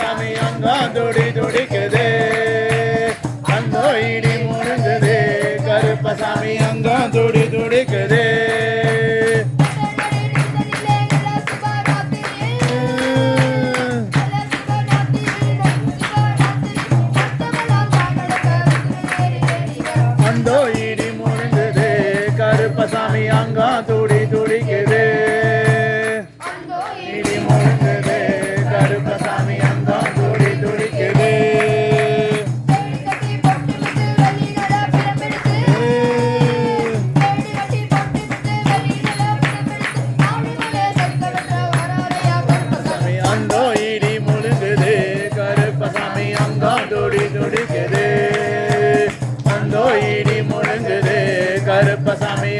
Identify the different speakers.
Speaker 1: கருப்பசாமி அங்கம் துடி துடிக்குது அந்த இடி முழுங்குது கருப்பசாமி அங்கம் துடி துடிக்குது அந்த இடி முழுங்குது கருப்பசாமி அங்கம் துடி துடிக்குது இடி முழுங்குது கருப்பசாமி அங்கம் துடி துடிக்குது அந்த இடி முழுங்குது கருப்பசாமி அங்கம் துடி துடிக்குது அந்த இடி முழுங்குது கருப்பசாமி